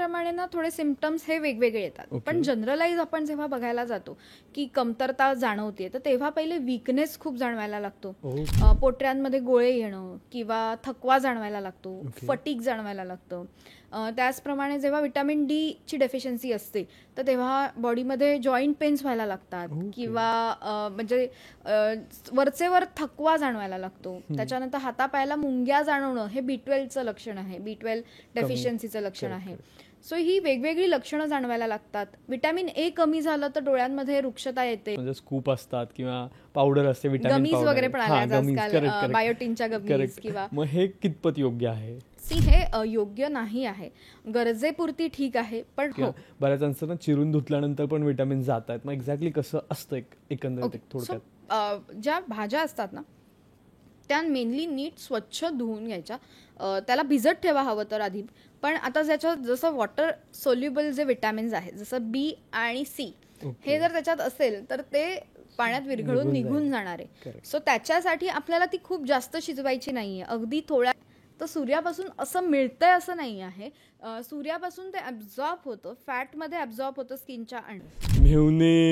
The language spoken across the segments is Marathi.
प्रमाणे ना थोडे सिम्पटम्स हे वेगवेगळे येतात. पण जनरलाइज आपण जेव्हा बघायला जातो की कमतरता जाणवते, तर तेव्हा पहिले वीकनेस खूप जाणवायला लागतो, पोटऱ्यांमध्ये गोळे येणं किंवा थकवा जाणवायला लागतो, फटीग जाणवायला लागतं. त्याचप्रमाणे जेव्हा विटॅमिन डी ची डेफिशियन्सी असते तर तेव्हा बॉडीमध्ये जॉईंट पेन्स व्हायला लागतात किंवा म्हणजे वरचेवर थकवा जाणवायला लागतो. त्याच्यानंतर हातापायाला मुंग्या जाणवणं हे B12चं लक्षण आहे, B12 डेफिशियन्सीचं लक्षण आहे. सो ही वेगवेगळी लक्षणं जाणवायला लागतात. विटॅमिन ए कमी झालं तर डोळ्यांमध्ये रुक्षता येते, म्हणजे स्कूप असतात किंवा पावडर असते, विटॅमिन गमीज वगैरे पण आल्या आजकाल, बायोटिनच्या गमीज किंवा. मग हे कितपत योग्य आहे? हे योग्य नाही आहे, गरजेपुरती ठीक आहे. पण बऱ्याच जणांना चिरून धुतल्यानंतर पण विटॅमिन जात आहेत. मग एक्झॅक्टली कसं असतं एकंदरीत थोडक्यात? ज्या भाज्या असतात ना त्या मेनली नीट स्वच्छ धुवून घ्यायच्या, त्याला भिजत ठेवा हवं तर आधी. पण आता ज्याच्यात जसं वॉटर सोल्युबल जे विटॅमिन्स आहेत जसं बी आणि सी हे जर त्याच्यात असेल तर ते पाण्यात विरघळून निघून जाणार आहे. सो त्याच्यासाठी आपल्याला ती खूप जास्त शिजवायची नाहीये, अगदी थोड्या. तर सूर्यापासून असं मिळतंय असं नाही आहे, सूर्यापासून ते ॲब्झॉर्ब होतं, फॅटमध्ये ॲब्झॉर्ब होतं स्किनच्या. आणि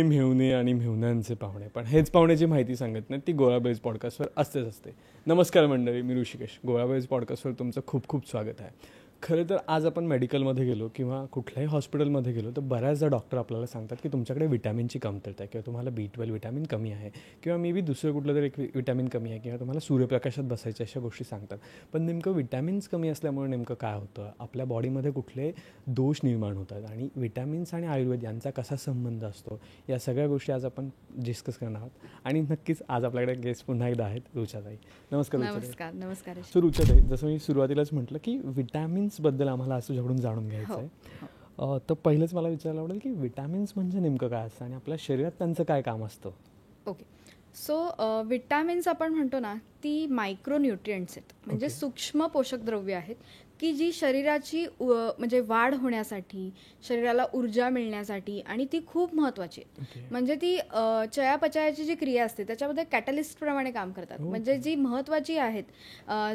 मेहुणे आणि मेहुण्यांचे पाहुणे, पण हेच पाहुण्याची माहिती सांगत नाही, ती गोळाबेज पॉडकास्टवर असतेच असते. नमस्कार मंडळी, मी ऋषिकेश. गोळाबेज पॉडकास्टवर तुमचं खूप खूप स्वागत आहे. खरं तर आज आपण मेडिकलमध्ये गेलो किंवा कुठल्याही हॉस्पिटलमध्ये गेलो तर बऱ्याचदा डॉक्टर आपल्याला सांगतात की तुमच्याकडे विटॅमिनची कमतरता आहे किंवा तुम्हाला B12 विटॅमिन कमी आहे किंवा मे बी दुसरं कुठलं तरी एक विटॅमिन कमी आहे किंवा तुम्हाला सूर्यप्रकाशात बसायच्या अशा गोष्टी सांगतात. पण नेमकं विटॅमिन्स कमी असल्यामुळे नेमकं काय होतं, आपल्या बॉडीमध्ये कुठले दोष निर्माण होतात आणि विटॅमिन्स आणि आयुर्वेद यांचा कसा संबंध असतो, या सगळ्या गोष्टी आज आपण डिस्कस करणार आहोत. आणि नक्कीच आज आपल्याकडे गेस्ट पुन्हा एकदा आहेत, रुचाताई. नमस्कार. नमस्कार. नमस्कार. सो रुचाताई, जसं मी सुरुवातीलाच म्हटलं की विटॅमिन्स बद्दल आम्हाला आज तुझ्याकडून जाणून घ्यायचं आहे. तर पहिलेच मला विचारायला आवडेल की विटॅमिन्स म्हणजे नेमकं काय असतं आणि आपल्या शरीरात त्यांचं काय काम असतं? ओके. सो विटॅमिन्स आपण म्हणतो ना ती मायक्रोन्यूट्रिएंट्स आहेत, म्हणजे सूक्ष्म पोषक द्रव्य आहेत की जी शरीराची म्हणजे वाढ होण्यासाठी, शरीराला ऊर्जा मिळण्यासाठी आणि ती खूप महत्त्वाची आहे. म्हणजे ती चयापचयाची जी क्रिया असते त्याच्यामध्ये कॅटलिस्ट प्रमाणे काम करतात. म्हणजे जी महत्त्वाची आहेत,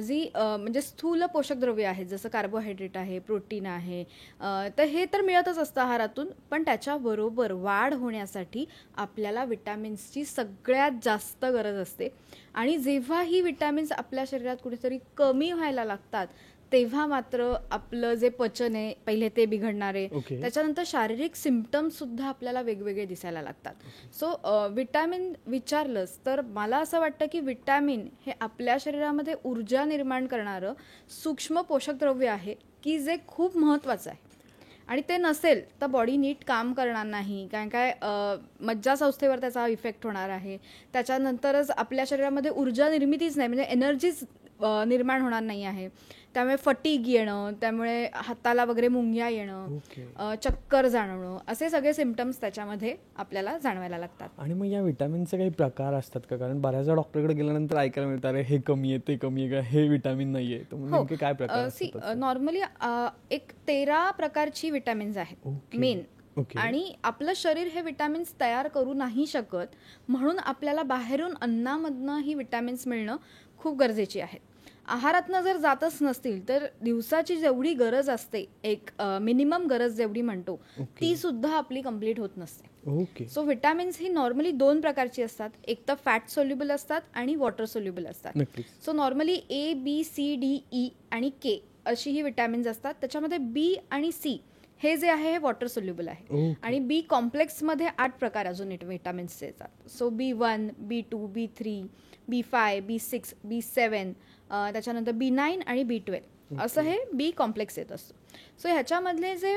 जी म्हणजे स्थूल पोषक द्रव्य आहेत जसं कार्बोहायड्रेट आहे, प्रोटीन आहे, तर हे तर मिळतच असतं आहारातून. पण त्याच्याबरोबर वाढ होण्यासाठी आपल्याला विटॅमिन्सची सगळ्यात जास्त गरज असते. आणि जेव्हा ही विटॅमिन्स आपल्या शरीरात कुठेतरी कमी व्हायला लागतात तेव्हा मात्र आपलं जे पचन आहे पहिले ते बिघडणारे, त्याच्यानंतर शारीरिक सिम्पटम्स सुद्धा आपल्याला वेगवेगळे दिसायला लागतात. सो विटॅमिन विचारलंच तर मला असं वाटतं की विटॅमिन हे आपल्या शरीरामध्ये ऊर्जा निर्माण करणारं सूक्ष्म पोषक द्रव्य आहे की जे खूप महत्त्वाचं आहे. आणि ते नसेल तर बॉडी नीट काम करणार नाही, कारण काय मज्जासंस्थेवर त्याचा इफेक्ट होणार आहे. त्याच्यानंतरच आपल्या शरीरामध्ये ऊर्जा निर्मितीच नाही, म्हणजे एनर्जीच निर्माण होणार नाही आहे. त्यामुळे फटीग येणं, त्यामुळे हाताला वगैरे मुंग्या येणं, चक्कर जाणवणं, असे सगळे सिम्पटम्स त्याच्यामध्ये आपल्याला जाणवायला लागतात. आणि मग या विटॅमिनचे काही प्रकार असतात का? कारण बऱ्याचदा डॉक्टरकडे गेल्यानंतर ऐकायला मिळतं अरे हे कमी आहे, ते कमी आहे का, हे विटॅमिन नाही आहे. तर नेमके काय प्रकार असतात? नॉर्मली एक 13 प्रकारची विटॅमिन्स आहेत मेन. आणि आपलं शरीर हे विटॅमिन्स तयार करू नाही शकत, म्हणून आपल्याला बाहेरून अन्नामधनं ही विटॅमिन्स मिळणं खूप गरजेची आहेत. आहारातनं जर जातच नसतील तर दिवसाची जेवढी गरज असते, एक मिनिमम गरज जेवढी म्हणतो, ती सुद्धा आपली कंप्लीट होत नसते. सो विटॅमिन्स ही नॉर्मली 2 प्रकारची असतात, एक तर फॅट सोल्युबल असतात आणि वॉटर सोल्युबल असतात. So normally A, B, C, D, E आणि K अशी ही विटॅमिन्स असतात. त्याच्यामध्ये B आणि C हे जे आहे हे वॉटर सोल्युबल आहे. आणि B कॉम्प्लेक्समध्ये 8 प्रकार अजून विटॅमिन्सचे येतात. So B1, B2, B3, B5, B6, B7, त्याच्यानंतर B9 आणि B12 असं हे B कॉम्प्लेक्स येत असतं. सो ह्याच्यामधले जे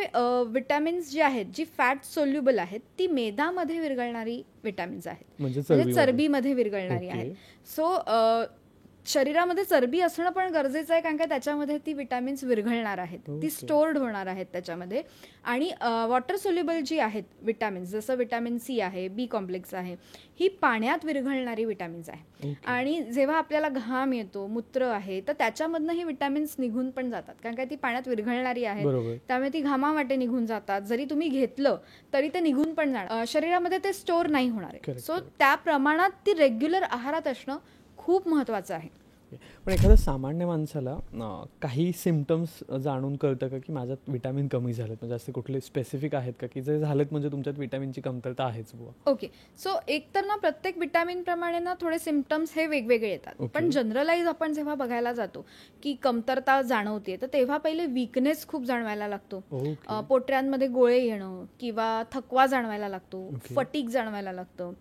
विटॅमिन्स जे आहेत, जी फॅट सोल्युबल आहेत, ती मेदामध्ये विरघळणारी विटॅमिन्स आहेत, म्हणजे चरबीमध्ये विरघळणारी आहेत. सो शरीरामध्ये चरबी असणं पण गरजेचं आहे, कारण का त्याच्यामध्ये ती विटॅमिन्स विरघळणार आहेत, ती स्टोर्ड होणार आहेत त्याच्यामध्ये. आणि वॉटर सोल्युबल जी आहेत विटॅमिन्स, जसं विटॅमिन C आहे, B कॉम्प्लेक्स आहे, ही पाण्यात विरघळणारी विटॅमिन्स आहे. आणि जेव्हा आपल्याला घाम येतो, मूत्र आहे, तर त्याच्यामधनं ही विटॅमिन्स निघून पण जातात, कारण का ती पाण्यात विरघळणारी आहेत, त्यामुळे ती घामावाटे निघून जातात. जरी तुम्ही घेतलं तरी ते निघून पण जाणार, शरीरामध्ये ते स्टोअर नाही होणार आहे. सो त्या प्रमाणात ती रेग्युलर आहारात असणं खूप महत्त्वाचं आहे. पण एखाद्या सामान्य माणसाला काही सिम्पटम्स जाणून कळतं का की माझ्यात विटॅमिन कमी झालेत, म्हणजे असे कुठले स्पेसिफिक आहेत का की जे झालेत म्हणजे तुमच्यात विटॅमिनची कमतरता आहेच बुवा? ओके, सो एक तर ना प्रत्येक विटॅमिन प्रमाणे ना थोडे सिम्पटम्स हे वेगवेगळे येतात. पण जनरलाइज आपण जेव्हा बघायला जातो की कमतरता जाणवते, तर तेव्हा पहिले वीकनेस खूप जाणवायला लागतो, पोटऱ्यांमध्ये गोळे येणं किंवा थकवा जाणवायला लागतो, फटीग जाणवायला लागतं.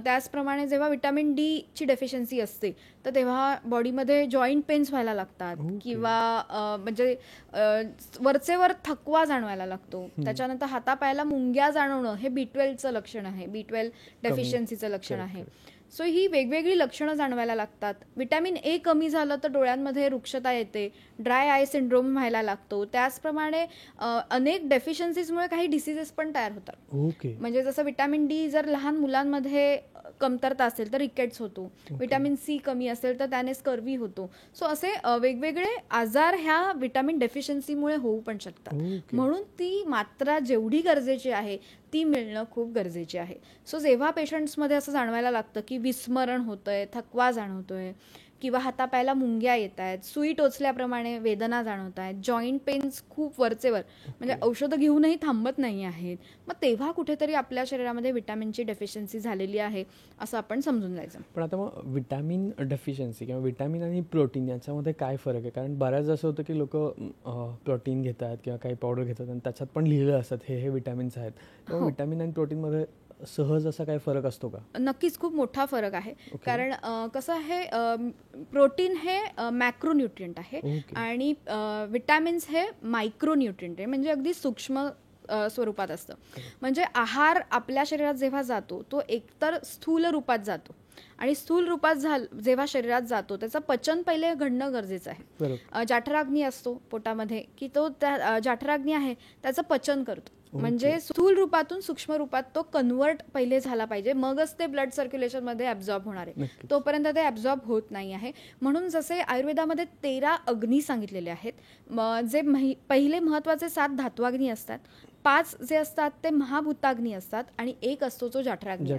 त्याचप्रमाणे जेव्हा विटॅमिन डी ची डेफिशियन्सी असते तर तेव्हा बॉडीमध्ये जॉईंट पेन्स व्हायला लागतात किंवा म्हणजे वरचेवर थकवा जाणवायला लागतो. त्याच्यानंतर हातापायाला मुंग्या जाणवणं हे B12चं लक्षण आहे, B12 डेफिशियन्सीचं लक्षण आहे. सो ही वेगवेगळी लक्षणं जाणवायला लागतात. विटॅमिन ए कमी झालं तर डोळ्यांमध्ये रुक्षता येते, ड्राय आय सिंड्रोम व्हायला लागतो. त्याचप्रमाणे अनेक डेफिशियन्सीजमुळे काही डिसीजेस पण तयार होतात. म्हणजे जसं विटॅमिन डी जर लहान मुलांमध्ये कमतरता असेल तर रिकेट्स होतो, विटॅमिन सी कमी असेल तर त्याने स्कर्वी होतो. सो असे वेगवेगळे आजार ह्या विटॅमिन डेफिशियन्सीमुळे होऊ पण शकतात. म्हणून ती मात्रा जेवढी गरजेची आहे ती मिळणं खूप गरजेची आहे. सो जेव्हा पेशंट्समध्ये असं जाणवायला लागतं की विस्मरण होतंय, थकवा जाणवतोय किंवा हातापायाला मुंग्या येत आहेत, सुई टोचल्याप्रमाणे वेदना जाणवत आहेत, जॉईंट पेन्स खूप वरचेवर म्हणजे औषधं घेऊनही थांबत नाही आहेत, मग तेव्हा कुठेतरी आपल्या शरीरामध्ये विटॅमिनची डेफिशियन्सी झालेली आहे असं आपण समजून जायचं. पण आता मग विटॅमिन डेफिशियन्सी किंवा विटॅमिन आणि प्रोटीन याच्यामध्ये काय फरक आहे? कारण बऱ्याच असं होतं की लोक प्रोटीन घेतात किंवा काही पावडर घेतात आणि त्याच्यात पण लिहिलं असतात हे हे विटॅमिन्स आहेत. तेव्हा विटॅमिन आणि प्रोटीनमध्ये सहज असा काही फरक असतो का? नक्कीच खूप मोठा फरक आहे. कारण कसं आहे, प्रोटीन हे मॅक्रोन्यूट्रिएंट आहे आणि विटॅमिन्स हे मायक्रोन्यूट्रिएंट आहे, म्हणजे अगदी सूक्ष्म स्वरूपात असतं. म्हणजे आहार आपल्या शरीरात जेव्हा जातो तो एकतर स्थूल रूपात जातो आणि स्थूल रूपात जेव्हा शरीरात जातो त्याचं पचन पहिले घडणं गरजेचं आहे. जाठराग्नी असतो पोटामध्ये की तो त्या जाठराग्नी आहे त्याचं पचन करतो. म्हणजे स्थूल रूपातून सूक्ष्म रूपात तो कन्वर्ट पहिले झाला पाहिजे, मगच ते ब्लड सर्क्युलेशन मध्ये ऍब्झॉर्ब होणार आहे. तोपर्यंत ते ऍब्झॉर्ब होत नाही आहे. म्हणून जसे आयुर्वेदामध्ये 13 अग्नी सांगितलेले आहेत, जे पहिले महत्वाचे 7 धात्वाग्नी असतात, 5 जे असतात ते महाभूताग्नी असतात आणि 1 असतो जो जठराग्नी.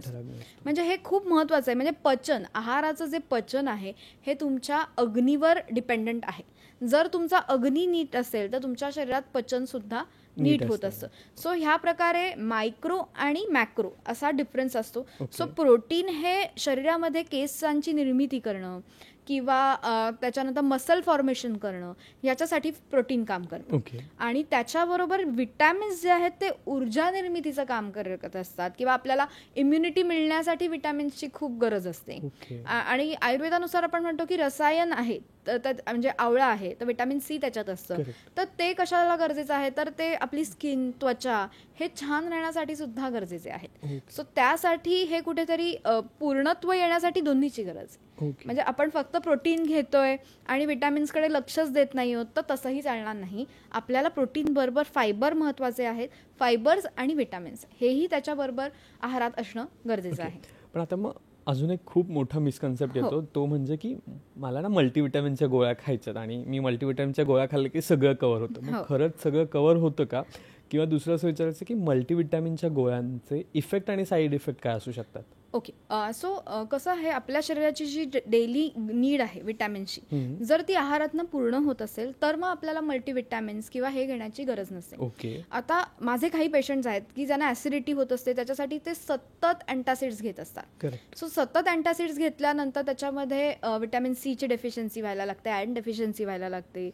म्हणजे हे खूप महत्वाचं आहे. म्हणजे पचन, आहाराचं जे पचन आहे हे तुमच्या अग्नीवर डिपेंडंट आहे. जर तुमचा अग्नी नीट असेल तर तुमच्या शरीरात पचन सुद्धा नीट होत असतं. सो ह्या प्रकारे मायक्रो आणि मॅक्रो असा डिफरन्स असतो. सो प्रोटीन हे शरीरामध्ये केसांची निर्मिती करणं किंवा त्याच्यानंतर मसल फॉर्मेशन करणं याच्यासाठी प्रोटीन काम करतं. आणि त्याच्याबरोबर विटॅमिन्स जे आहेत ते ऊर्जा निर्मितीचं काम करत असतात किंवा आपल्याला इम्युनिटी मिळण्यासाठी विटॅमिन्सची खूप गरज असते. आणि आयुर्वेदानुसार आपण म्हणतो की रसायन आहे म्हणजे आवळा आहे तर विटॅमिन सी त्याच्यात असतं. तर ते कशाला गरजेचं आहे तर ते आपली स्किन, त्वचा हे छान राहण्यासाठी सुद्धा गरजेचे आहेत. सो त्यासाठी हे कुठेतरी पूर्णत्व येण्यासाठी दोन्हीची गरज. म्हणजे आपण फक्त प्रोटीन घेतोय आणि विटॅमिन्सकडे लक्षच देत नाही आहोत तर तसंही चालणार नाही. आपल्याला प्रोटीन बरोबर फायबर महत्वाचे आहेत. फायबर्स आणि विटॅमिन्स हेही त्याच्याबरोबर आहारात असणं गरजेचं आहे. पण आता मग अजून एक खूप मोठा मिसकन्सेप्ट येतो, तो म्हणजे की मला ना मल्टीविटॅमिनच्या गोळ्या खायच्यात आणि मी मल्टीविटॅमिनच्या गोळ्या खाल्ल्या की सगळं कव्हर होतं. मग खरंच सगळं कव्हर होतं का? किंवा दुसरं असं विचारायचं की मल्टीविटॅमिनच्या गोळ्यांचे इफेक्ट आणि साईड इफेक्ट काय असू शकतात? ओके, सो कसं आहे, आपल्या शरीराची जी डेली नीड आहे विटॅमिन्सची, जर ती आहारातनं पूर्ण होत असेल तर मग आपल्याला मल्टीविटॅमिन्स किंवा हे घेण्याची गरज नसते. आता माझे काही पेशंट्स आहेत की ज्यांना ऍसिडिटी होत असते, त्याच्यासाठी ते सतत अँटासिड्स घेत असतात. सो सतत अँटासिड्स घेतल्यानंतर त्याच्यामध्ये विटॅमिन सी ची डेफिशियन्सी व्हायला लागते, आयर्न डेफिशियन्सी व्हायला लागते,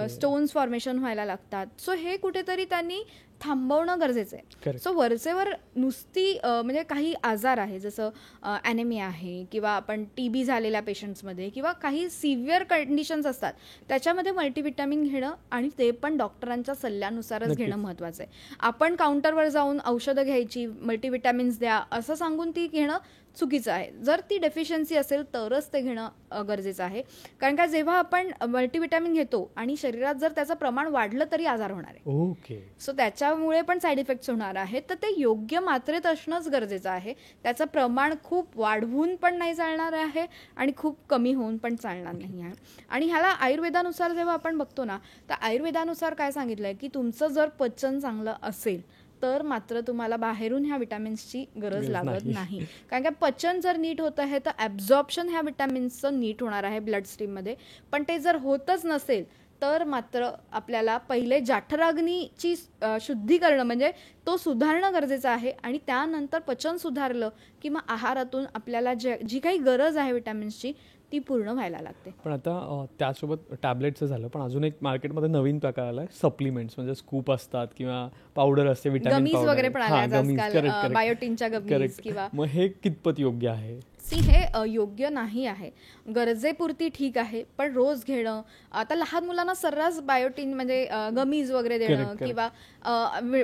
स्टोन्स फॉर्मेशन व्हायला लागतात. सो हे कुठेतरी त्यांनी थांबवणं गरजेचं आहे. सो वरचेवर नुसती म्हणजे काही आजार आहे जसं ॲनेमिया आहे किंवा आपण TB झालेल्या पेशंट्समध्ये किंवा काही सिव्हिअर कंडिशन्स असतात त्याच्यामध्ये मल्टीविटॅमिन घेणं आणि ते पण डॉक्टरांच्या सल्ल्यानुसारच घेणं महत्त्वाचं आहे. आपण काउंटरवर जाऊन औषधं घ्यायची, मल्टीविटॅमिन्स द्या असं सांगून ती घेणं चुकीचं आहे. जर ती डेफिशियन्सी असेल तरच ते घेणं गरजेचं आहे. कारण का जेव्हा आपण मल्टीविटॅमिन घेतो आणि शरीरात जर त्याचं प्रमाण वाढलं तरी आजार होणार आहे. सो त्याच्यामुळे पण साईड इफेक्ट्स होणार आहेत. तर ते योग्य मात्रेत असणंच गरजेचं आहे. त्याचं प्रमाण खूप वाढवून पण नाही चालणार आहे आणि खूप कमी होऊन पण चालणार नाही आहे. आणि ह्याला आयुर्वेदानुसार जेव्हा आपण बघतो ना, तर आयुर्वेदानुसार काय सांगितलंय की तुमचं जर पचन चांगलं असेल तर मात्र तुम्हाला बाहेरून ह्या विटॅमिन्सची गरज लागत नाही. कारण का पचन जर नीट होत आहे तर ॲब्झॉर्प्शन ह्या विटॅमिन्सचं नीट होणार आहे ब्लड स्ट्रीममध्ये. पण ते जर होतच नसेल तर मात्र आपल्याला पहिले जाठराग्नीची शुद्धीकरण म्हणजे तो सुधारणं गरजेचं आहे. आणि त्यानंतर पचन सुधारलं की मग आहारातून आपल्याला जी काही गरज आहे विटॅमिन्सची ती पूर्ण व्हायला लागते. पण आता त्यासोबत टॅबलेटचं झालं, पण अजून एक मार्केटमध्ये नवीन प्रकार आलाय सप्लिमेंट्स, म्हणजे स्कूप असतात किंवा पावडर असते, विटॅमिन गमीज वगैरे पण आले आजकाल, बायोटिनच्या गमीज किंवा. मग हे कितपत योग्य आहे? हे योग्य नाही आहे. गरजेपुरती ठीक आहे, पण रोज घेणं, आता लहान मुलांना सर्रास बायोटिन म्हणजे गमीज वगैरे देणं किंवा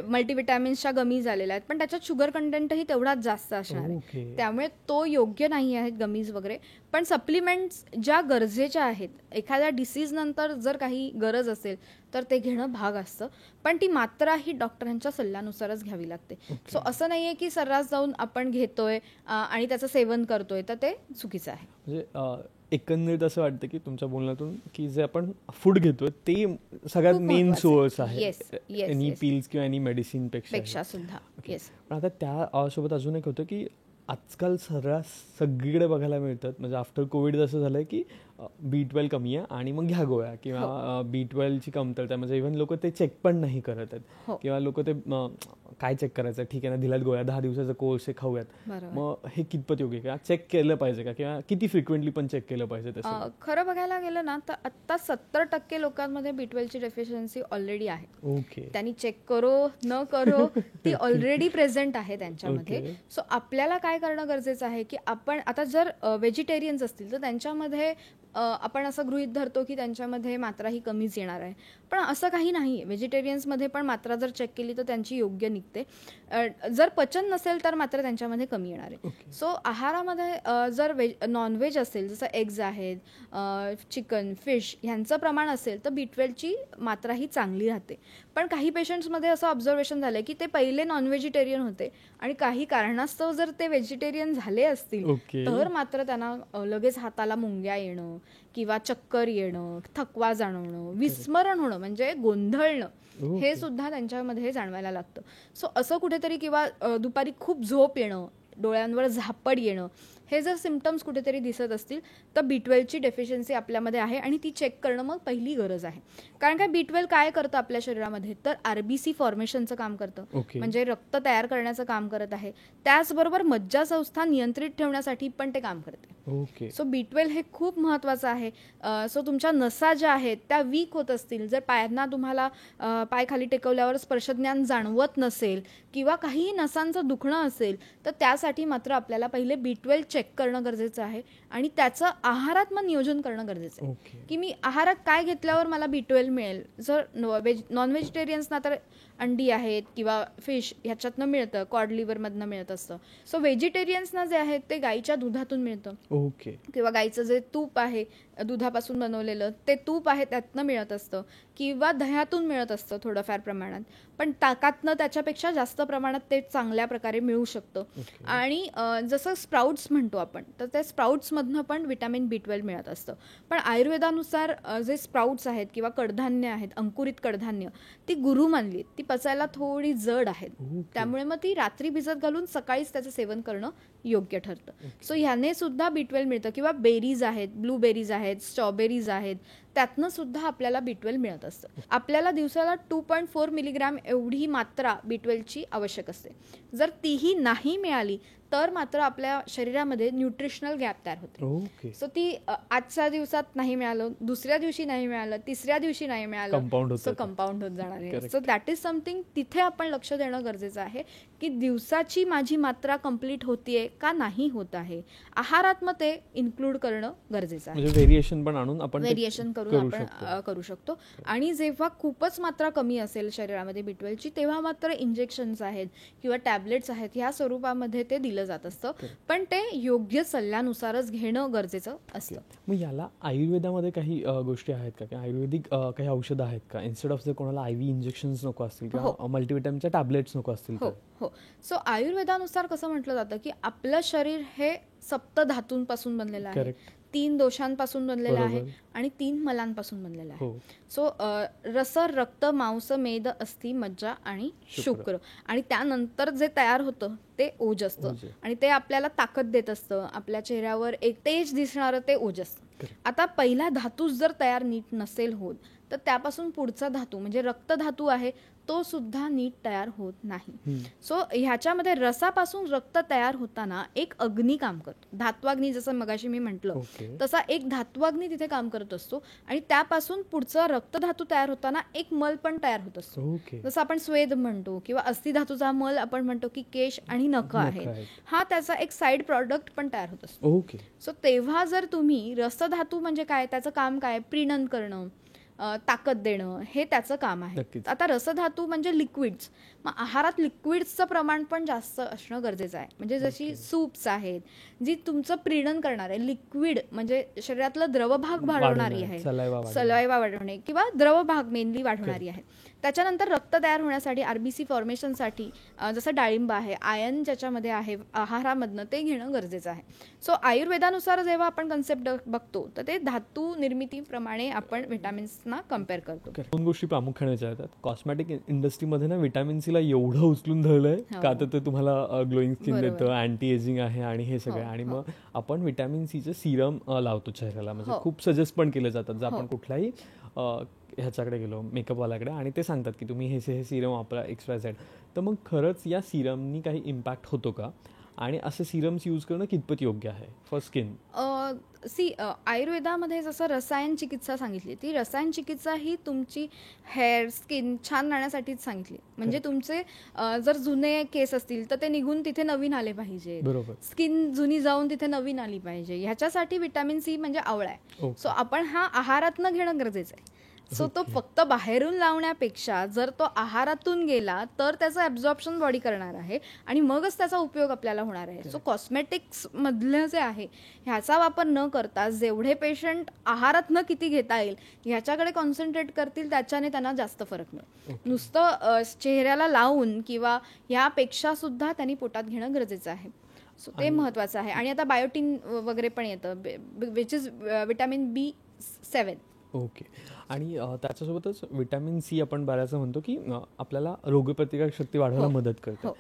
मल्टीविटॅमिन्सच्या गमीज आलेल्या आहेत, पण त्याच्यात शुगर कंटेंटही तेवढाच जास्त असणार आहे. त्यामुळे तो योग्य नाही आहेत गमीज वगैरे. पण सप्लिमेंट्स ज्या गरजेच्या आहेत, एखाद्या डिसीज नंतर जर काही गरज असेल तर ते घेणं भाग असतं, पण ती मात्रा ही डॉक्टरांच्या सल्ल्यानुसारच घ्यावी लागते. सो असं नाहीये की सर्रास जाऊन आपण घेतोय आणि त्याचं सेवन करतोय तर ते चुकीचं आहे. म्हणजे एकंदरीत असं वाटतं की तुमच्या बोलण्यातून की जे आपण फूड घेतोय ते सगळ्यात मेन सोर्स आहे, एनी पिल्स किंवा एनी मेडिसिन पेक्षा सुद्धा. पण आता त्या सोबत अजून एक होतं की आजकाल सर्रास सगळीकडे बघायला मिळतात, म्हणजे आफ्टर कोविड जसं झालंय की B12 कमी आहे आणि मग घ्या गोळ्या, किंवा B12ची कमतरता, म्हणजे इव्हन लोक ते चेक पण नाही करत आहेत, किंवा लोक ते काय चेक करायचं, ठीक आहे ना दिलात गोळ्या, 10 दिवसाचा कोर्स आहे, खाऊयात. मग हे कितपत योग्य का, चेक केलं पाहिजे का, किंवा किती फ्रिक्वेंटली पण चेक केलं पाहिजे? तसं खरं बघायला गेलं ना तर आता 70% लोकांमध्ये B12ची डेफिशियन्सी ऑलरेडी आहे. ओके, त्यांनी चेक करो न करो ती ऑलरेडी प्रेझेंट आहे त्यांच्यामध्ये. सो आपल्याला काय करणं गरजेचं आहे की आपण आता जर व्हेजिटेरियन्स असतील तर त्यांच्यामध्ये आपण असं गृहीत धरतो की त्यांच्यामध्ये मात्रा ही कमीच येणार आहे, पण असं काही नाही. व्हेजिटेरियन्समध्ये पण मात्रा जर चेक केली तर त्यांची योग्य निघते. जर पचन नसेल तर मात्र त्यांच्यामध्ये कमी येणार आहे. सो आहारामध्ये जर नॉनव्हेज असेल, जसं एग्ज आहेत, चिकन, फिश ह्यांचं प्रमाण असेल तर B12ची मात्रा ही चांगली राहते. पण काही पेशंट्समध्ये असं ऑब्झर्वेशन झालं की ते पहिले नॉन व्हेजिटेरियन होते आणि काही कारणास्तव जर ते व्हेजिटेरियन झाले असतील तर मात्र त्यांना लगेच हाताला मुंग्या येणं किंवा चक्कर येणं, थकवा जाणवणं, विस्मरण होणं म्हणजे गोंधळणं, हे सुद्धा त्यांच्यामध्ये जाणवायला लागतं. सो असं कुठेतरी, किंवा दुपारी खूप झोप येणं, डोळ्यांवर झापड येणं, हे जर सिम्पटम्स कुठेतरी दिसत असतील तर B12ची डेफिशियन्सी आपल्यामध्ये आहे आणि ती चेक करणं मग पहिली गरज आहे. कारण काय B12 काय करतं आपल्या शरीरामध्ये, तर RBC फॉर्मेशनचं काम करतं, म्हणजे रक्त तयार करण्याचं काम करत आहे. त्याचबरोबर मज्जासंस्था नियंत्रित ठेवण्यासाठी पण ते काम करते. सो B12 हे खूप महत्वाचं आहे. सो तुमच्या नसा ज्या आहेत त्या वीक होत असतील, जर पायांना तुम्हाला पाय खाली टेकवल्यावर स्पर्शज्ञान जाणवत नसेल किंवा काही नसांचं दुखणं असेल तर त्यासाठी मात्र आपल्याला पहिले B12 चेक करणं गरजेचं आहे आणि त्याचं आहारात मग नियोजन करणं गरजेचं आहे की मी आहारात काय घेतल्यावर मला B12 मिळेल. जर नॉन व्हेजिटेरियन्सना तर अंडी आहेत किंवा फिश ह्याच्यातनं मिळतं, कॉड लिव्हरमधनं मिळत असतं. सो व्हेजिटेरियन्सना जे आहेत ते गाईच्या दुधातून मिळतं, किंवा गाईचं जे तूप आहे दुधापासून बनवलेलं ते तूप आहे त्यातनं मिळत असतं, किंवा दह्यातून मिळत असतं थोडंफार प्रमाणात, पण ताकातनं त्याच्यापेक्षा जास्त प्रमाणात ते चांगल्या प्रकारे मिळू शकतं. आणि जसं स्प्राउट्स म्हणतो आपण तर त्या स्प्राउट्समधनं पण विटॅमिन B12 मिळत असतं. पण आयुर्वेदानुसार जे स्प्राउट्स आहेत किंवा कडधान्य आहेत, अंकुरित कडधान्य, ती गुरु मानली, ती पचायला थोडी जड आहेत, त्यामुळे मग ती रात्री भिजत घालून सकाळीच त्याचं सेवन करणं योग्य ठरतं. सो ह्याने सुद्धा B12 मिळतं, किंवा बेरीज आहेत, ब्लूबेरीज आहेत, स्ट्रॉबेरीज आहेत, त्यातनं सुद्धा आपल्याला B12 मिळत असतं. आपल्याला दिवसाला 2.4 मिलीग्रॅम एवढी मात्रा B12ची आवश्यक असते. जर तीही नाही मिळाली तर मात्र आपल्या शरीरामध्ये न्यूट्रिशनल गॅप तयार होते. सो ती आजच्या दिवसात नाही मिळालं, दुसऱ्या दिवशी नाही मिळालं, तिसऱ्या दिवशी नाही मिळालं, सो कंपाऊंड होत जाणार आहे. सो दॅट इज समथिंग तिथे आपण लक्ष देणं गरजेचं आहे की दिवसाची माझी मात्रा कंप्लीट होतीये का नाही होत आहे. आहारात मग ते इन्क्लूड करणं गरजेचं आहे. व्हेरिएशन पण आणून आपण व्हेरिएशन करून आपण करू शकतो. आणि जेव्हा खूपच मात्रा कमी असेल शरीरामध्ये B12ची तेव्हा मात्र इंजेक्शन्स आहेत किंवा टॅबलेट्स आहेत ह्या स्वरूपामध्ये ते दिलं जात असतं, पण ते योग्य सल्ल्यानुसारच घेणं गरजेचं असतं. मग याला आयुर्वेदामध्ये काही गोष्टी आहेत का, की आयुर्वेदिक काही औषधं आहेत का, इन्स्टेड ऑफ जर कोणाला IV इंजेक्शन्स नको असतील किंवा मल्टीव्हिटॅमिनच्या टॅबलेट्स नको असतील? हो. सो आयुर्वेदानुसार कसं म्हटलं जातं की आपलं शरीर हे सप्त धातूंपासून बनलेलं आहे. 3 दोषांपासून बनलेलं आहे बरोबर. आणि 3 मलांपासून बनलेलं आहे. हो. सो रस, रक्त, मांस, मेद, अस्थि, मज्जा आणि शुक्र. आणि त्यानंतर जे तयार होतं ते ओज असतं ओज आहे. आणि ते आपल्याला ताकद देत असतं. आपल्या चेहऱ्यावर एक तेज दिसणारं ते ओज असतं. आता पहिला धातूच जर तयार नीट नसेल होत तर त्यापासून पुढचा धातू म्हणजे रक्त धातू आहे तो सुद्धा नीट तयार होत नाही. सो ह्याच्यामध्ये रसापासून रक्त तयार होताना एक अग्नी काम करतो. धात्वाग्नी, जसं मगाशी मी म्हटलं तसा एक धात्वाग्नी तिथे काम करत असतो आणि त्यापासून पुढचा रक्तधातू तयार होताना एक मल पण तयार होत असतो. जसं आपण स्वेद म्हणतो किंवा अस्थिधातूचा मल आपण म्हणतो की केश आणि नख आहेत, हा त्याचा एक साईड प्रॉडक्ट पण तयार होत असतो. सो तेव्हा जर तुम्ही रसधातू म्हणजे काय, त्याचं काम काय, प्रीणन करणं, ताकद देणं, हे त्याचं काम आहे. आता रसधातू म्हणजे लिक्विड्स, मग आहारात लिक्विड्सचं प्रमाण पण जास्त असणं गरजेचं आहे. म्हणजे जशी सूप्स आहेत जी तुमचं प्रीणन करणार आहे, लिक्विड म्हणजे शरीरातलं द्रवभाग वाढवणारी आहे, सलायवा वाढवणे किंवा द्रवभाग मेनली वाढवणारी आहे. त्याच्यानंतर रक्त तयार होण्यासाठी, आरबीसी फॉर्मेशनसाठी जसं डाळिंब आहे, आयर्न ज्याच्यामध्ये आहे आहारामधनं, ते घेणं गरजेचं आहे. सो आयुर्वेदानुसार जेव्हा आपण कन्सेप्ट बघतो तर ते धातू निर्मितीप्रमाणे आपण व्हिटॅमिन्सना कम्पेअर करतो. 2 गोष्टी प्रामुख्याने विचारतात. कॉस्मेटिक इंडस्ट्रीमध्ये ना व्हिटॅमिन सीला एवढं उचलून धरलंय का, तर ते तुम्हाला ग्लोईंग स्किन देतं, अँटी एजिंग आहे आणि हे सगळं. आणि मग आपण व्हिटॅमिन सीचे सिरम लावतो चेहऱ्याला, म्हणजे खूप सजेस्ट पण केले जातात. जर आपण कुठल्याही ह्याच्याकडे गेलो, मेकअपवाल्याकडे, आणि ते सांगतात की तुम्ही हे सिरम वापरा XYZ. तर मग खरंच या सिरमनी काही इम्पॅक्ट होतो का, आणि असे सिरम्स यूज करणं कितपत योग्य आहे फॉर स्किन? आयुर्वेदामध्ये जसं रसायन चिकित्सा सांगितली, ती रसायन चिकित्सा ही तुमची हेअर, स्किन छान राहण्यासाठीच सांगितली. म्हणजे तुमचे जर जुने केस असतील तर ते निघून तिथे नवीन आले पाहिजे, स्किन जुनी जाऊन तिथे नवीन आली पाहिजे. ह्याच्यासाठी व्हिटॅमिन सी म्हणजे आवळा आहे. सो आपण हा आहारातनं घेणं गरजेचं आहे. सो तो फक्त बाहेरून लावण्यापेक्षा जर तो आहारातून गेला तर त्याचं ॲब्झॉर्प्शन बॉडी करणार आहे आणि मगच त्याचा उपयोग आपल्याला होणार आहे. सो कॉस्मेटिक्स मधलं जे आहे ह्याचा वापर न करता जेवढे पेशंट आहारातनं किती घेता येईल ह्याच्याकडे कॉन्सन्ट्रेट करतील, त्याच्याने त्यांना जास्त फरक मिळेल. नुसतं चेहऱ्याला लावून किंवा ह्यापेक्षा सुद्धा त्यांनी पोटात घेणं गरजेचं आहे. सो ते महत्वाचं आहे. आणि आता बायोटिन वगैरे पण येतं, विच इज व्हिटॅमिन B7. आणि त्याच्यासोबतच व्हिटॅमिन सी आपण बऱ्याचदा म्हणतो की आपल्याला रोगप्रतिकारक शक्ती वाढवायला मदत करतं.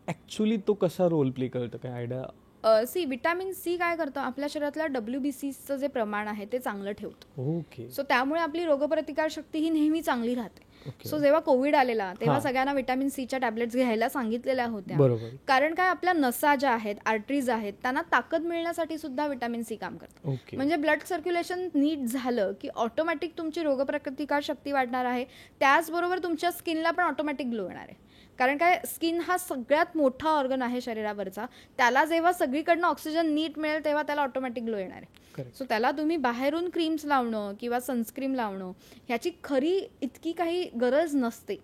ऍक्च्युली तो कसा रोल प्ले करतो, काय आयडिया? व्हिटॅमिन सी काय करतं, आपल्या शरीरातल्या WBCचं जे प्रमाण आहे ते चांगलं ठेवतं. सो त्यामुळे आपली रोगप्रतिकार शक्ती ही नेहमी चांगली राहते. सो जेव्हा कोविड आलेला तेव्हा सगळ्यांना व्हिटॅमिन सीच्या टॅबलेट्स घ्यायला सांगितलेल्या होत्या. कारण काय, आपल्या नसा ज्या आहेत, आर्टरीज आहेत, त्यांना ताकद मिळण्यासाठी सुद्धा व्हिटॅमिन सी काम करतं. म्हणजे ब्लड सर्क्युलेशन नीट झालं की ऑटोमॅटिक तुमची रोगप्रतिकार शक्ती वाढणार आहे. त्याचबरोबर तुमच्या स्किनला पण ऑटोमॅटिक ग्लो येणार आहे. कारण काय, स्किन हा सगळ्यात मोठा ऑर्गन आहे शरीरावरचा, त्याला जेव्हा सगळीकडनं ऑक्सिजन नीट मिळेल तेव्हा त्याला ऑटोमॅटिक ग्लो येणार आहे. सो त्याला तुम्ही बाहेरून क्रीम्स लावणं किंवा सनस्क्रीम लावणं ह्याची खरी इतकी काही गरज नसते.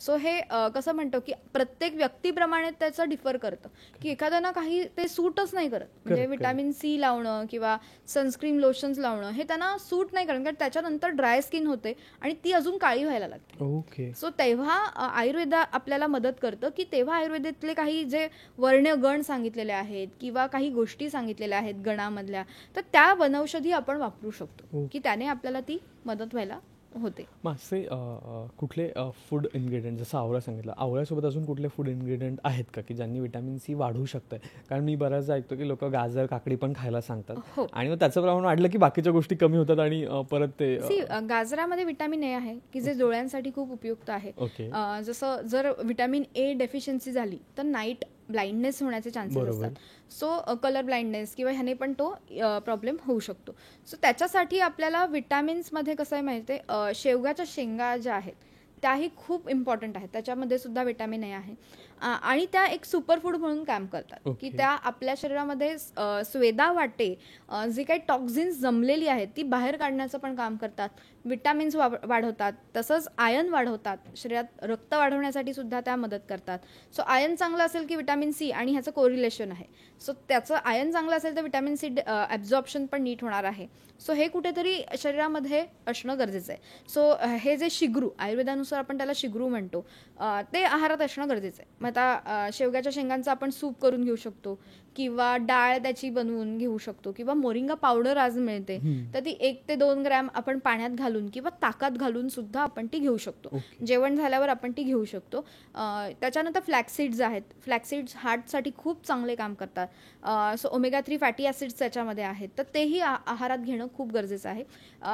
सो हे कसं म्हणतो की प्रत्येक व्यक्तीप्रमाणे त्याचं डिफर करतं की एखाद्यानं काही ते सूटच नाही करत. म्हणजे व्हिटॅमिन सी लावणं किंवा सनस्क्रीन लोशन्स लावणं हे त्यांना सूट नाही करत, कारण त्याच्यानंतर ड्राय स्किन होते आणि ती अजून काळी व्हायला लागते. सो तेव्हा आयुर्वेद आपल्याला मदत करतं की तेव्हा आयुर्वेदातले काही जे वर्णगण सांगितलेले आहेत किंवा काही गोष्टी सांगितलेल्या आहेत गणामधल्या, तर त्या वनौषधी आपण वापरू शकतो की त्याने आपल्याला ती मदत व्हायला होते. मग असे कुठले फूड इन्ग्रेडियंट, जसं आवळा सांगितलं, आवळ्यासोबत अजून कुठले फूड इन्ग्रेडियंट आहेत का की ज्यांनी व्हिटॅमिन सी वाढू शकतं? कारण मी बऱ्याचदा ऐकतो की लोक गाजर, काकडी पण खायला सांगतात आणि मग त्याचं प्रमाण वाढलं की बाकीच्या गोष्टी कमी होतात आणि परत ते. गाजरामध्ये व्हिटॅमिन ए आहे की जे डोळ्यांसाठी खूप उपयुक्त आहे. जसं जर व्हिटॅमिन ए डेफिशियन्सी झाली तर नाईट ब्लाइंडनेस होण्याचे चान्सेस असतात. सो कलर ब्लाइंडनेस किंवा ह्याने पण तो प्रॉब्लेम होऊ शकतो. सो त्याच्यासाठी आपल्याला व्हिटॅमिन्समध्ये कसं आहे माहिती आहे, शेवगाच्या शेंगा ज्या आहेत त्याही खूप इम्पॉर्टंट आहेत, त्याच्यामध्ये सुद्धा व्हिटॅमिन ए आहे आणि त्या एक सुपरफूड म्हणून काम करतात की त्या आपल्या शरीरामध्ये स्वेदा वाटे जी काही टॉक्झिन्स जमलेली आहेत ती बाहेर काढण्याचं पण काम करतात. विटॅमिन्स वाढवतात, तसंच आयर्न वाढवतात, शरीरात रक्त वाढवण्यासाठी सुद्धा त्या मदत करतात. सो आयर्न चांगलं असेल की व्हिटॅमिन सी आणि ह्याचं कोरिलेशन आहे. सो त्याचं आयर्न चांगलं असेल तर व्हिटॅमिन सी ॲब्झॉर्प्शन पण नीट होणार आहे. सो हे कुठेतरी शरीरामध्ये असणं गरजेचं आहे. सो हे जे शिगरू आयुर्वेदानुसार आहारानुसार आपण त्याला शिगरू म्हणतो, ते आहारात असणं गरजेचं आहे. मग आता शेवग्याच्या शेंगांचा आपण सूप करून घेऊ शकतो, किंवा डाळ त्याची बनवून घेऊ शकतो, किंवा मोरिंगा पावडर आज मिळते, तर ती 1 ते 2 ग्रॅम आपण पाण्यात घालून किंवा ताकात घालून सुद्धा आपण ती घेऊ शकतो. जेवण झाल्यावर आपण ती घेऊ शकतो. त्याच्यानंतर फ्लॅक्सीड्स आहेत. फ्लॅक्सीड्स हार्टसाठी खूप चांगले काम करतात. सो ओमेगा 3 फॅटी ॲसिड्स त्याच्यामध्ये आहेत, तर तेही आहारात घेणं खूप गरजेचं आहे.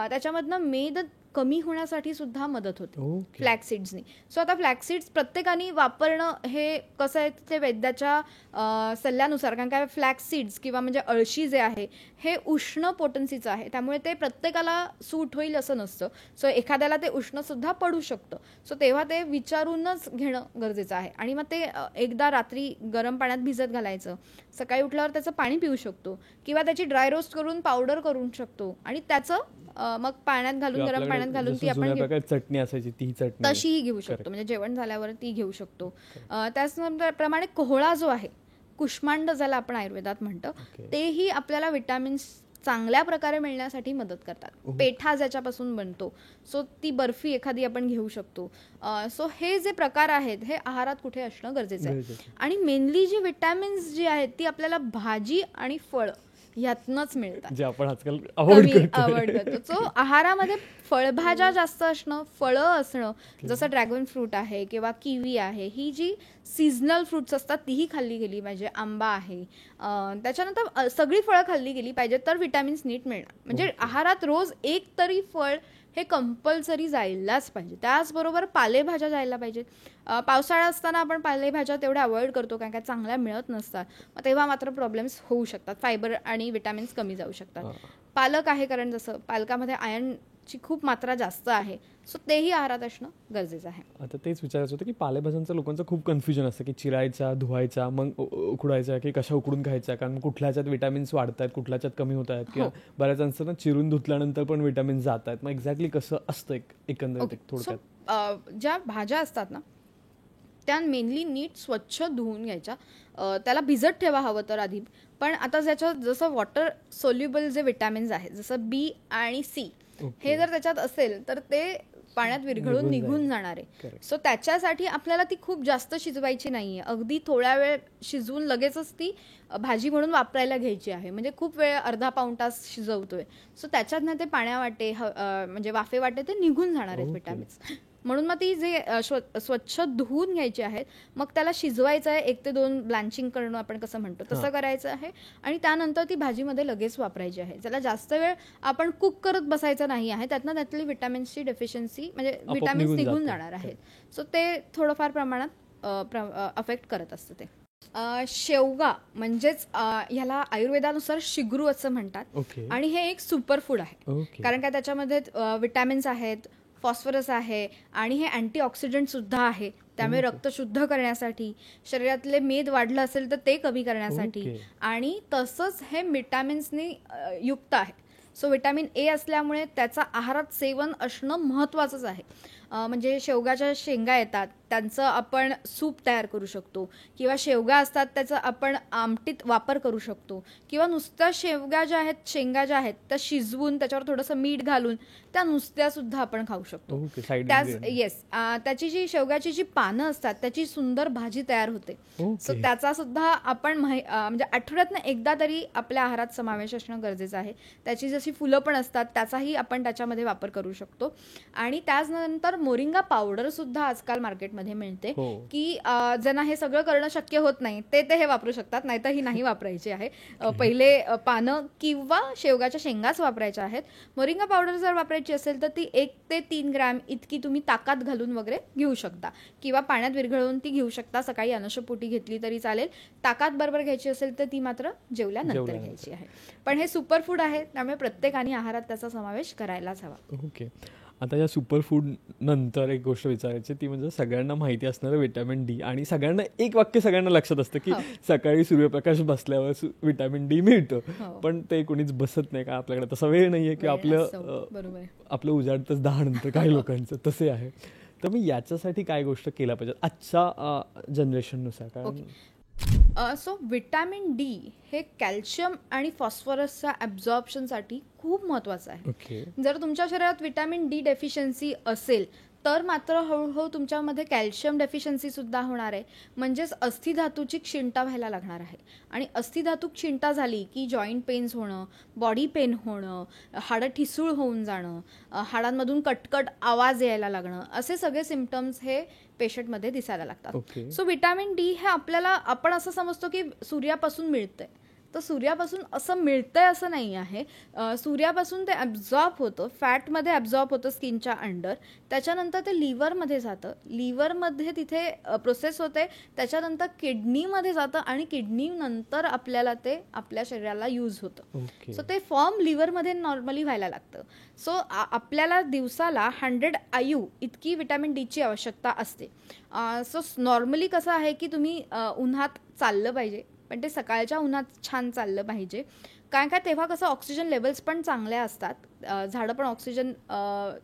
त्याच्यामधनं मेद कमी होण्यासाठी सुद्धा मदत होते फ्लॅक्सीड्सनी. सो आता फ्लॅक्सीड्स प्रत्येकाने वापरणं हे कसं आहे ते वैद्याच्या सल्ल्यानुसार, कारण काय फ्लॅक्सीड्स किंवा म्हणजे अळशी जे आहे हे उष्ण पोटन्सीचं आहे, त्यामुळे ते प्रत्येकाला सूट होईल असं नसतं. सो एखाद्याला ते उष्ण सुद्धा पडू शकतं. सो तेव्हा ते विचारूनच घेणं गरजेचं आहे. आणि मग ते एकदा रात्री गरम पाण्यात भिजत घालायचं, सकाळी उठल्यावर त्याचं पाणी पिऊ शकतो, किंवा त्याची ड्राय रोस्ट करून पावडर करू शकतो, आणि त्याचं मग पाण्यात घालून गरम पाण्यात घालून ती आपण चटणी असायची ती चटणी तशीही घेऊ शकतो, म्हणजे जेवण झाल्यावर ती घेऊ शकतो. त्याचप्रमाणे कोहळा जो आहे, कुष्मांड ज्याला आपण आयुर्वेदात म्हणतो, तेही आपल्याला विटॅमिन्स चांगल्या प्रकारे मिळण्यासाठी मदत करतात. पेठा ज्याच्यापासून बनतो, सो ती बर्फी एखादी आपण घेऊ शकतो. सो हे जे प्रकार आहेत हे आहारात कुठे असणं गरजेचं आहे. आणि मेनली जी विटॅमिन्स जी आहेत ती आपल्याला भाजी आणि फळ ह्यातनंच मिळतात, जे आपण आजकाल आवड करतो. सो आहारामध्ये फळभाज्या जास्त असणं, फळं असणं, जसं ड्रॅगन फ्रूट आहे किंवा किवी आहे, ही जी सीझनल फ्रुट्स असतात तीही खाल्ली गेली पाहिजे. आंबा आहे, त्याच्यानंतर सगळी फळं खाल्ली गेली पाहिजेत, तर विटॅमिन्स नीट मिळणार. म्हणजे आहारात रोज एक तरी फळ हे कंपल्सरी जायलाच पाहिजे. त्याचबरोबर पालेभाज्या जायला पाहिजेत. पावसाळा असताना आपण पालेभाज्या तेवढ्या अवॉइड करतो, कारण काय चांगल्या मिळत नसतात, मग तेव्हा मात्र प्रॉब्लेम्स होऊ शकतात. फायबर आणि विटॅमिन्स कमी जाऊ शकतात. पालक आहे, कारण जसं पालकामध्ये आयर्नची खूप मात्रा जास्त आहे, सो तेही आहारात असणं गरजेचं आहे. आता तेच विचारायचं होतं की पालेभाज्यांचं लोकांचं खूप कन्फ्युजन असतं की चिरायचा, धुवायचा, मग उकडायचा की कशा उकडून खायचा, कारण कुठल्याच्यात विटॅमिन्स वाढत आहेत, कुठल्याच्यात कमी होत आहेत, किंवा बऱ्याच जणांना चिरून धुतल्यानंतर पण विटॅमिन्स जात आहेत. मग एक्झॅक्टली कसं असतं एकंदरीत थोडक्यात? ज्या भाज्या असतात ना त्या मेनली नीट स्वच्छ धुवून घ्यायच्या. त्याला भिजत ठेवा हवं तर आधी. पण आता ज्याच्यात जसं वॉटर सोल्युबल जे विटॅमिन्स आहेत, जसं बी आणि सी, हे जर त्याच्यात असेल तर ते पाण्यात विरघळून निघून जाणार आहे. सो त्याच्यासाठी आपल्याला ती खूप जास्त शिजवायची नाहीये, अगदी थोड्या वेळ शिजवून लगेचच ती भाजी म्हणून वापरायला घ्यायची आहे. म्हणजे खूप वेळ, अर्धा पाऊण तास शिजवतोय, सो त्याच्यातनं ते पाण्यावाटे म्हणजे वाफेवाटे ते निघून जाणार आहेत विटॅमिन्स. म्हणून मग ती जे स्वच्छ धुवून घ्यायची आहेत, मग त्याला शिजवायचं आहे, 1 ते 2 ब्लँचिंग करणं आपण कसं म्हणतो तसं करायचं आहे. आणि त्यानंतर ती भाजीमध्ये लगेच वापरायची आहे. त्याला जास्त वेळ आपण कुक करत बसायचं नाही आहे, त्यातली विटॅमिन्सची डेफिशियन्सी म्हणजे विटॅमिन्स निघून जाणार आहेत. सो ते थोडंफार प्रमाणात अफेक्ट करत असतं ते. शेवगा म्हणजेच ह्याला आयुर्वेदानुसार शिगरू असं म्हणतात. आणि हे एक सुपर फूड आहे, कारण का त्याच्यामध्ये विटॅमिन्स आहेत, फॉस्फरस आहे, आणि हे अँटीऑक्सिडंट सुद्धा आहे. त्यामुळे रक्त शुद्ध करण्यासाठी, शरीरातले मेद वाढलं असेल तर ते कमी करण्यासाठी, आणि तसंच हे विटॅमिन्सनी युक्त आहे. सो विटॅमिन ए असल्यामुळे त्याचा आहारात सेवन असणं महत्त्वाचंच आहे. म्हणजे शेवगाच्या शेंगा येतात, त्यांचं आपण सूप तयार करू शकतो, किंवा शेवगा असतात त्याचा आपण आमटीत वापर करू शकतो, किंवा नुसत्या शेंगा ज्या आहेत त्या शिजवून त्याच्यावर थोडंसं मीठ घालून त्या नुसत्या सुद्धा आपण खाऊ शकतो. त्याची जी शेवगाची जी पानं असतात त्याची सुंदर भाजी तयार होते. सो त्याचा सुद्धा आपण म्हणजे आठवड्यातनं एकदा तरी आपल्या आहारात समावेश असणं गरजेचं आहे. त्याची जशी फुलं पण असतात त्याचाही आपण त्याच्यामध्ये वापर करू शकतो. आणि त्याचनंतर मोरिंगा पावडर सुद्धा आजकाल मार्केटमध्ये मिळते, की ज्यांना हे सगळं करणं शक्य होत नाही ते हे वापरू शकतात, नाहीतर ही नाही वापरायची आहे. पहिले पानं किंवा शेवगाच्या शेंगाच वापरायच्या आहेत. मोरिंगा पावडर जर वापरायची असेल तर ती 1 ते 3 ग्रॅम इतकी तुम्ही ताकात घालून वगैरे घेऊ शकता, किंवा पाण्यात विरघळून ती घेऊ शकता. सकाळी अनुषपोटी घेतली तरी चालेल. ताकात बरोबर घ्यायची असेल तर ती मात्र जेवल्यानंतर घ्यायची आहे. पण हे सुपर फूड आहे, त्यामुळे प्रत्येकाने आहारात त्याचा समावेश करायलाच हवा. ओके. आता या सुपरफूड नंतर एक गोष्ट विचारायची, ती म्हणजे सगळ्यांना माहिती असणारं विटॅमिन डी. आणि सगळ्यांना एक वाक्य सगळ्यांना लक्षात असतं की सकाळी सूर्यप्रकाश बसल्यावर विटॅमिन डी मिळतं, पण ते कोणीच बसत नाही का, आपल्याकडे तसा वेळ नाहीये की आपलं उजाडतच 10 नंतर काही लोकांचं तसे आहे. तर मी याच्यासाठी काय गोष्ट केल्या पाहिजे आजच्या जनरेशननुसार? कारण सो विटॅमिन डी हे कॅल्शियम आणि फॉस्फरसच्या ॲब्झॉर्प्शनसाठी खूप महत्त्वाचं आहे. जर तुमच्या शरीरात विटॅमिन डी डेफिशियन्सी असेल तर मात्र हळूहळू तुमच्यामध्ये कॅल्शियम डेफिशियन्सी सुद्धा होणार आहे, म्हणजेच अस्थिधातूची क्षीणता व्हायला लागणार आहे. आणि अस्थिधातू क्षीणता झाली की जॉईंट पेन्स होणं, बॉडी पेन होणं, हाडं ठिसूळ होऊन जाणं, हाडांमधून कटकट आवाज यायला लागणं, असे सगळे सिम्पटम्स हे पेशंटमध्ये दिसायला लागतात. सो व्हिटॅमिन डी हे आपल्याला, आपण असं समजतो की सूर्यापासून मिळतंय, तर सूर्यापासून असं मिळतंय असं नाही आहे. सूर्यापासून ते ॲब्झॉर्ब होतं, फॅटमध्ये ॲब्झॉर्ब होतं स्किनच्या अंडर, त्याच्यानंतर ते लिव्हरमध्ये जातं, लिव्हरमध्ये तिथे प्रोसेस होते, त्याच्यानंतर किडनीमध्ये जातं आणि किडनीनंतर आपल्याला ते आपल्या शरीराला यूज होतं. सो ते फॉर्म लिव्हरमध्ये नॉर्मली व्हायला लागतं. सो आपल्याला दिवसाला 100 IU इतकी व्हिटॅमिन डीची आवश्यकता असते. सो नॉर्मली कसं आहे की तुम्ही उन्हात चाललं पाहिजे, पण ते सकाळच्या उन्हात छान चाललं पाहिजे. कारण काय तेव्हा कसं ऑक्सिजन लेवल्स पण चांगल्या असतात, झाडं पण ऑक्सिजन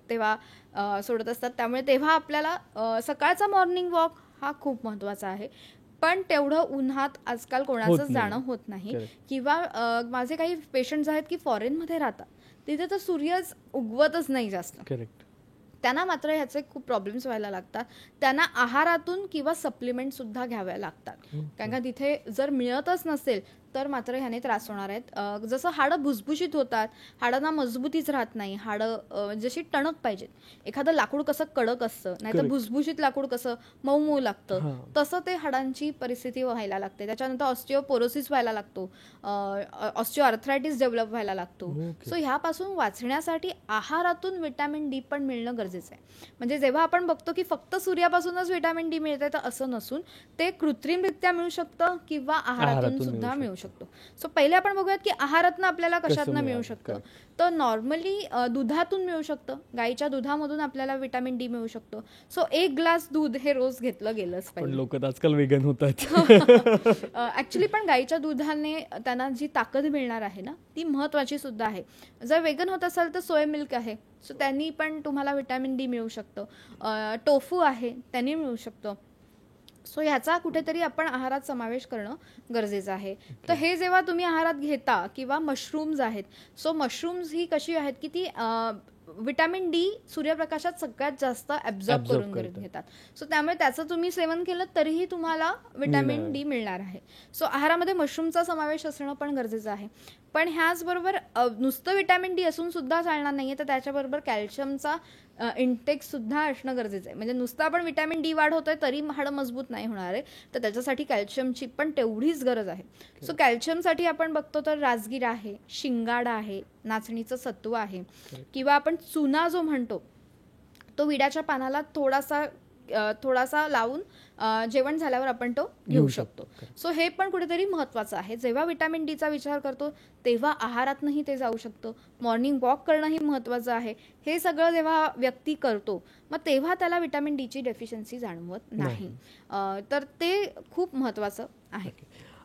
तेव्हा सोडत असतात, त्यामुळे तेव्हा आपल्याला सकाळचा मॉर्निंग वॉक हा खूप महत्त्वाचा आहे. पण तेवढं उन्हात आजकाल कोणाचंच जाणं होत नाही. किंवा माझे काही पेशंट्स आहेत की फॉरेनमध्ये राहतात, तिथे तर सूर्यच उगवतच नाही जास्त. त्यांना मात्र ह्याचे खूप प्रॉब्लेम्स व्हायला लागतात. त्यांना आहारातून किंवा सप्लिमेंट सुद्धा घ्याव्या लागतात, कारण का तिथे जर मिळतच नसेल तर मात्र ह्याने त्रास होणार आहेत. जसं हाडं भुसभुशीत होतात, हाडांना मजबूतीच राहत नाही, हाडं जशी टणक पाहिजेत. एखादं लाकूड कसं कडक असतं, नाहीतर भुसभुशीत लाकूड कसं मऊ मऊ लागतं, तसं ते हाडांची परिस्थिती व्हायला लागते. त्याच्यानंतर ऑस्टिओपोरोसिस व्हायला लागतो, ऑस्टिओ आर्थरायटिस डेव्हलप व्हायला लागतो. सो ह्यापासून वाचण्यासाठी आहारातून व्हिटॅमिन डी पण मिळणं गरजेचं आहे. म्हणजे जेव्हा आपण बघतो की फक्त सूर्यापासूनच व्हिटॅमिन डी मिळते, तर असं नसून ते कृत्रिमरित्या मिळू शकतं किंवा आहारातून सुद्धा मिळू शकतो. सो पहिले आपण बघूयात की आहारातनं आपल्याला कशातनं मिळू शकतं. तर नॉर्मली दुधातून मिळू शकतं, गाईच्या दुधामधून आपल्याला व्हिटॅमिन डी मिळू शकतं. सो 1 ग्लास दूध हे रोज घेतलं गेलंच पाहिजे. लोक आजकाल वेगन होतात ऍक्च्युली, पण गाईच्या दुधाने त्यांना जी ताकद मिळणार आहे ना, ती महत्वाची सुद्धा आहे. जर वेगन होत असाल तर सोया मिल्क आहे, सो त्यांनी पण तुम्हाला व्हिटॅमिन डी मिळू शकतं. टोफू आहे, त्यांनी मिळू शकतं. सो ह्याचा कुठेतरी आपण आहारात समावेश करणं गरजेचं आहे. तर हे जेव्हा तुम्ही आहारात घेता, किंवा मशरूम्स आहेत, सो मशरूम्स ही कशी आहेत की ती व्हिटॅमिन डी सूर्यप्रकाशात सगळ्यात जास्त ॲब्झॉर्ब करून घेतात. सो त्यामुळे त्याचं तुम्ही सेवन केलं तरीही तुम्हाला व्हिटॅमिन डी मिळणार आहे. सो आहारामध्ये मशरूमचा समावेश असणं पण गरजेचं आहे. पण ह्याचबरोबर नुसतं व्हिटॅमिन डी असून सुद्धा चालणार नाहीये, तर त्याच्याबरोबर कॅल्शियमचा इंटेक सुद्धा असणं गरजेचं आहे. म्हणजे नुसतं आपण व्हिटॅमिन डी वाढवतोय तरी हाडं मजबूत नाही होणार आहे, तर त्याच्यासाठी कॅल्शियमची पण तेवढीच गरज आहे. सो कॅल्शियमसाठी आपण बघतो तर राजगिरा आहे, शिंगाडा आहे, नाचणीचं सत्व आहे, किंवा आपण चुना जो म्हणतो तो विड्याच्या पानाला थोडासा लावून जेवण झाल्यावर आपण तो घेऊ शकतो. सो हे पण कुठेतरी महत्वाचं आहे. जेव्हा व्हिटॅमिन डीचा विचार करतो तेव्हा आहारातनंही ते जाऊ शकतं. मॉर्निंग वॉक करणंही महत्वाचं आहे. हे सगळं जेव्हा व्यक्ती करतो मग तेव्हा त्याला व्हिटॅमिन डीची डेफिशियन्सी जाणवत नाही. तर ते खूप महत्वाचं आहे.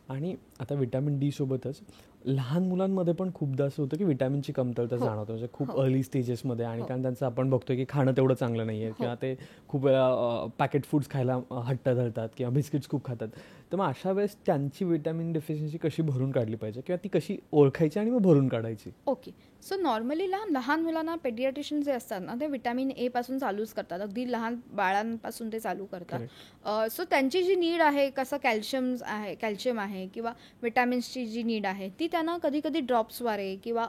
आणि आता व्हिटॅमिन डी सोबतच लहान मुलांमध्ये पण खूपदा असं होतं की व्हिटॅमिनची कमतरता जाणवतं, म्हणजे खूप अर्ली स्टेजेसमध्ये. आणि कारण त्यांचं आपण बघतोय की खाणं तेवढं चांगलं नाही आहे, किंवा ते खूप वेळा पॅकेट फूड्स खायला हट्ट धरतात किंवा बिस्किट्स खूप खातात. तर मग अशा वेळेस त्यांची व्हिटॅमिन डेफिशियन्सी कशी भरून काढली पाहिजे, किंवा ती कशी ओळखायची आणि मग भरून काढायची? ओके, सो नॉर्मली लहान मुलांना पेडियाट्रिशियन जे असतात ना, ते व्हिटॅमिन ए पासून चालूच करतात, अगदी लहान बाळांपासून ते चालू करतात. सो त्यांची जी नीड आहे, कसं कॅल्शियम आहे किंवा व्हिटॅमिन्सची जी नीड आहे ती त्यांना कधी कधी ड्रॉप्सद्वारे किंवा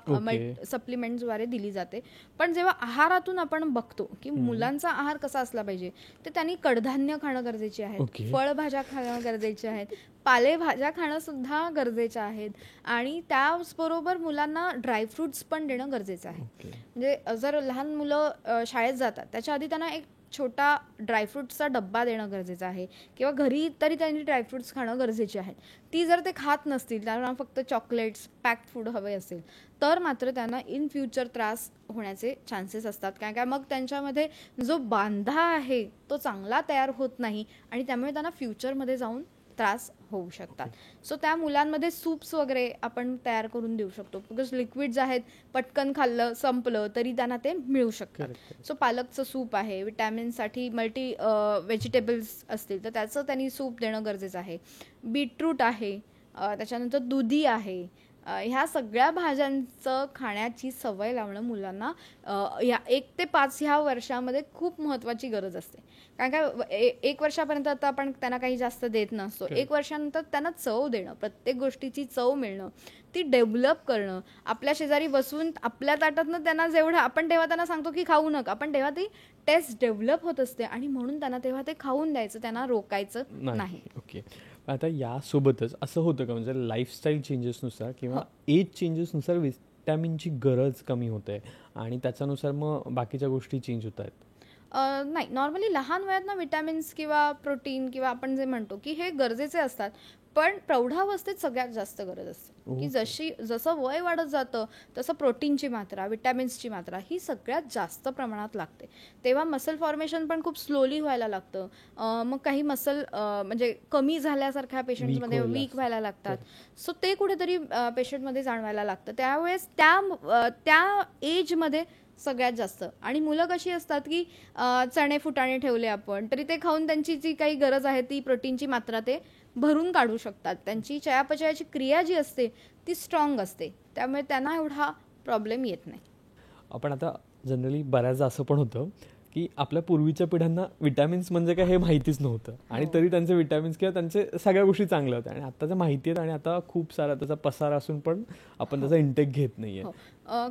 सप्लिमेंट्सद्वारे दिली जाते. पण जेव्हा आहारातून आपण बघतो की मुलांचा आहार कसा असला पाहिजे, तर त्यांनी कडधान्य खाणं गरजेचे आहेत, फळभाज्या खाणं गरजेचे आहेत, पालेभाज्या खाणं सुद्धा गरजेच्या आहेत, आणि त्याचबरोबर मुलांना ड्रायफ्रुट्स पण देणं गरजेचं आहे. म्हणजे जर लहान मुलं शाळेत जातात त्याच्या आधी त्यांना एक छोटा ड्रायफ्रुट्सचा डब्बा देणं गरजेचं आहे, किंवा घरी तरी त्यांनी ड्रायफ्रुट्स खाणं गरजेचे आहेत. ती जर ते खात नसतील, त्यांना फक्त चॉकलेट्स पॅक्ड फूड हवे असेल, तर मात्र त्यांना इन फ्युचर त्रास होण्याचे चान्सेस असतात. कारण काय, मग त्यांच्यामध्ये जो बांधा आहे तो चांगला तयार होत नाही, आणि त्यामुळे त्यांना फ्युचरमध्ये जाऊन त्रास होऊ शकतात. सो त्या मुलांमध्ये सूप्स वगैरे आपण तयार करून देऊ शकतो, बिकॉज लिक्विड्स आहेत, पटकन खाल्लं संपलं तरी त्यांना ते मिळू शकतात. सो पालकचं सूप आहे, विटॅमिनसाठी मल्टी व्हेजिटेबल्स असतील तर त्याचं त्यांनी सूप देणं गरजेचं आहे. बीटरूट आहे, त्याच्यानंतर दुधी आहे, ह्या सगळ्या भाज्यांचं खाण्याची सवय लावणं मुलांना ह्या 1 ते 5 ह्या वर्षामध्ये खूप महत्त्वाची गरज असते. कारण काय 1 वर्षापर्यंत आता आपण त्यांना काही जास्त देत नसतो. 1 वर्षानंतर त्यांना चव देणं, प्रत्येक गोष्टीची चव मिळणं, ती डेव्हलप करणं, आपल्या शेजारी बसून आपल्या ताटातनं त्यांना जेवढं आपण तेव्हा त्यांना सांगतो की खाऊ नका, पण तेव्हा ती टेस्ट डेव्हलप होत असते आणि म्हणून त्यांना तेव्हा ते खाऊन द्यायचं, त्यांना रोकायचं नाही. ओके. आता यासोबतच असं होतं का म्हणजे लाईफस्टाईल चेंजेसनुसार किंवा एज चेंजेसनुसार विटॅमिनची गरज कमी होते आणि त्याच्यानुसार मग बाकीच्या गोष्टी चेंज होत आहेत? नाही, नॉर्मली लहान वयात ना विटॅमिन्स किंवा प्रोटीन किंवा आपण जे म्हणतो की हे गरजेचे असतात, पण प्रौढावस्थेत सगळ्यात जास्त गरज असते की जसं वय वाढत जातं तसं प्रोटीनची मात्रा, विटॅमिन्सची मात्रा ही सगळ्यात जास्त प्रमाणात लागते. तेव्हा मसल फॉर्मेशन पण खूप स्लोली व्हायला लागतं. मग काही मसल म्हणजे कमी झाल्यासारख्या पेशंट्समध्ये वीक व्हायला लागतात. सो ते कुठेतरी पेशंटमध्ये जाणवायला लागतं. त्यावेळेस त्या एजमध्ये सगळ्यात जास्त. आणि मुलं कशी असतात की चणे फुटाणे ठेवले आपण तरी ते खाऊन त्यांची जी काही गरज आहे ती प्रोटीनची मात्रा ते भरून काढू शकतात. त्यांची चयापचयाची क्रिया जी असते ती स्ट्रॉंग असते, त्यामुळे त्यांना एवढा प्रॉब्लेम येत नाही. आपण आता जनरली बऱ्याचदा असं पण होतं की आपल्या पूर्वीच्या पिढ्यांना विटॅमिन्स म्हणजे काय हे माहितीच नव्हतं आणि तरी त्यांचे विटॅमिन्स किंवा त्यांचे सगळ्या गोष्टी चांगल्या होत्या आणि आत्ताच्या माहिती आहेत आणि आता खूप सारा त्याचा पसार असून पण आपण त्याचा इंटेक घेत नाहीये.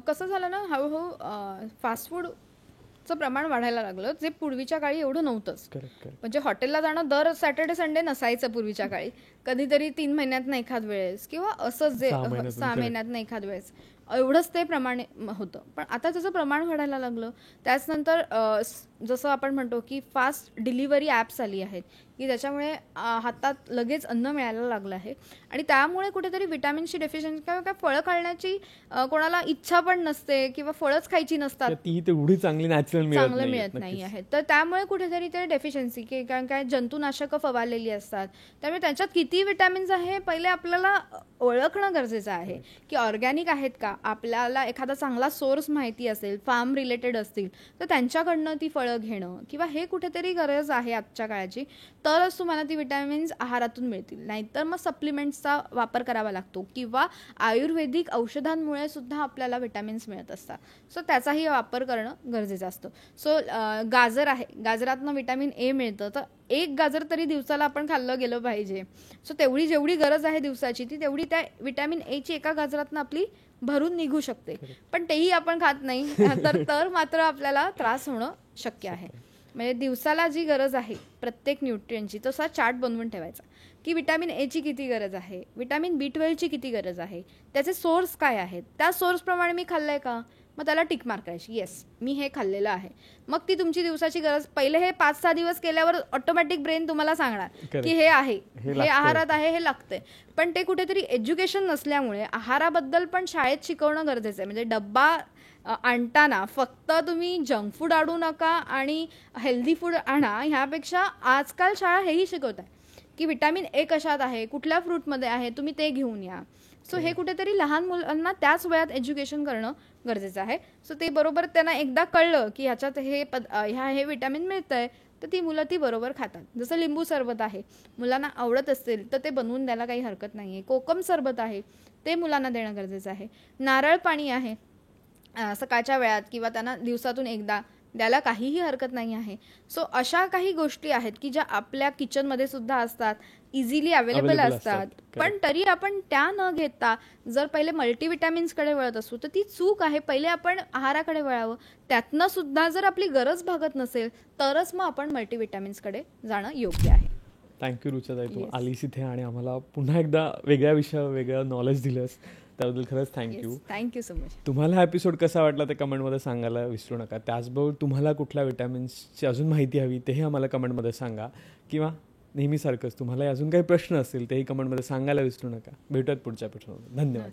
कसं झालं ना, हळूहळू फास्ट फूडचं प्रमाण वाढायला लागलं, जे पूर्वीच्या काळी एवढं नव्हतंच. म्हणजे हॉटेलला जाणं दर सॅटर्डे संडे नसायचं पूर्वीच्या काळी, कधीतरी 3 महिन्यात एखाद वेळेस किंवा असंच जे 6 महिन्यात एखाद वेळेस एवढंच ते प्रमाण होतं. पण आता त्याचं प्रमाण वाढायला लागलं. त्याचनंतर जसं आपण म्हणतो की फास्ट डिलिव्हरी ॲप्स आली आहेत की त्याच्यामुळे हातात लगेच अन्न मिळायला लागलं आहे आणि त्यामुळे कुठेतरी विटॅमिनची डेफिशियन्सी किंवा काय फळं खाण्याची कोणाला इच्छा पण नसते किंवा फळंच खायची नसतात, ती तेवढी चांगली नॅचरल मिळत नाही आहे. तर त्यामुळे कुठेतरी ते डेफिशियन्सी की कारण काय जंतुनाशकं फवारलेली असतात, त्यामुळे त्याच्यात किती विटॅमिन्स आहे पहिले आपल्याला ओळखणं गरजेचं आहे की ऑर्गॅनिक आहेत का. आपल्याला एखादा चांगला सोर्स माहिती असेल, फार्म रिलेटेड असतील तर त्यांच्याकडनं ती फळं घेणं किंवा हे कुठेतरी गरज आहे आजच्या काळाची, तरच तुम्हाला ती विटॅमिन्स आहारातून मिळतील. नाहीतर मग सप्लिमेंट्सचा वापर करावा लागतो किंवा आयुर्वेदिक औषधांमुळे सुद्धा आपल्याला विटॅमिन्स मिळत असतात. सो त्याचाही वापर करणं गरजेचं असतं. सो गाजर आहे, गाजरातनं विटॅमिन ए मिळतं, तर 1 गाजर तरी दिवसाला आपण खाल्लं गेलं पाहिजे. सो तेवढी जेवढी गरज आहे दिवसाची ती तेवढी त्या विटॅमिन एची एका गाजरातनं आपली भरून निघू शकते. पण तेही आपण खात नाही तर मात्र आपल्याला त्रास होणं शक्य आहे. म्हणजे दिवसाला जी गरज आहे प्रत्येक न्यूट्रियनची तसा चार्ट बनवून ठेवायचा की विटॅमिन एची किती गरज आहे, विटॅमिन B12ची किती गरज आहे, त्याचे सोर्स काय आहेत, त्या सोर्सप्रमाणे मी खाल्लंय का, मग त्याला टिक मार्क करायची, येस मी हे खाल्लेलं आहे. मग ती तुमची दिवसाची गरज. पहिले हे 5-6 दिवस केल्यावर ऑटोमॅटिक ब्रेन तुम्हाला सांगणार की हे आहे, हे आहारात आहे, हे लागतंय. पण ते कुठेतरी एज्युकेशन नसल्यामुळे आहाराबद्दल पण शाळेत शिकवणं गरजेचं आहे. म्हणजे डब्बा आणताना फक्त तुम्ही जंक फूड आणू नका आणि हेल्दी फूड आणा, ह्यापेक्षा आजकाल शाळा हेही शिकवत आहे की विटॅमिन ए कशात आहे, कुठल्या फ्रूटमध्ये आहे, तुम्ही ते घेऊन या. सो हे कुठेतरी लहान मुलांना त्याच वयात एज्युकेशन करणं गरजेचं आहे. सो ते बरोबर त्यांना एकदा कळलं की ह्याच्यात हे विटॅमिन मिळतंय तर ती मुलं ती बरोबर खातात. जसं लिंबू सरबत आहे, मुलांना आवडत असेल तर ते बनवून द्यायला काही हरकत नाही आहे. कोकम सरबत आहे ते मुलांना देणं गरजेचं आहे. नारळ पाणी आहे सकाळच्या वेळात किंवा त्यांना दिवसातून एकदा द्यायला काहीही हरकत नाही आहे. सो अशा काही गोष्टी आहेत की ज्या आपल्या किचनमध्ये सुद्धा असतात, इझिली अवेलेबल असतात, पण तरी आपण त्या न घेता जर पहिले मल्टीविटॅमिन्सकडे वळत असू तर ती चूक आहे. पहिले आपण आहाराकडे वळावं, त्यातनं सुद्धा जर आपली गरज भागत नसेल तरच मग आपण मल्टीविटॅमिन्सकडे जाणं योग्य आहे. थँक्यू रुचाताई, तू आलीस इथे आणि आम्हाला पुन्हा एकदा वेगळ्या विषयावर वेगळं नॉलेज दिलंस, त्याबद्दल खरंच थँक्यू सो मच. तुम्हाला हा एपिसोड कसा वाटला ते कमेंटमध्ये सांगायला विसरू नका. त्याचबरोबर तुम्हाला कुठल्या विटॅमिन्सची अजून माहिती हवी तेही आम्हाला कमेंटमध्ये सांगा किंवा नेहमीसारखंच तुम्हाला अजून काही प्रश्न असतील तेही कमेंटमध्ये सांगायला विसरू नका. भेटूयात पुढच्या एपिसोडमध्ये. धन्यवाद.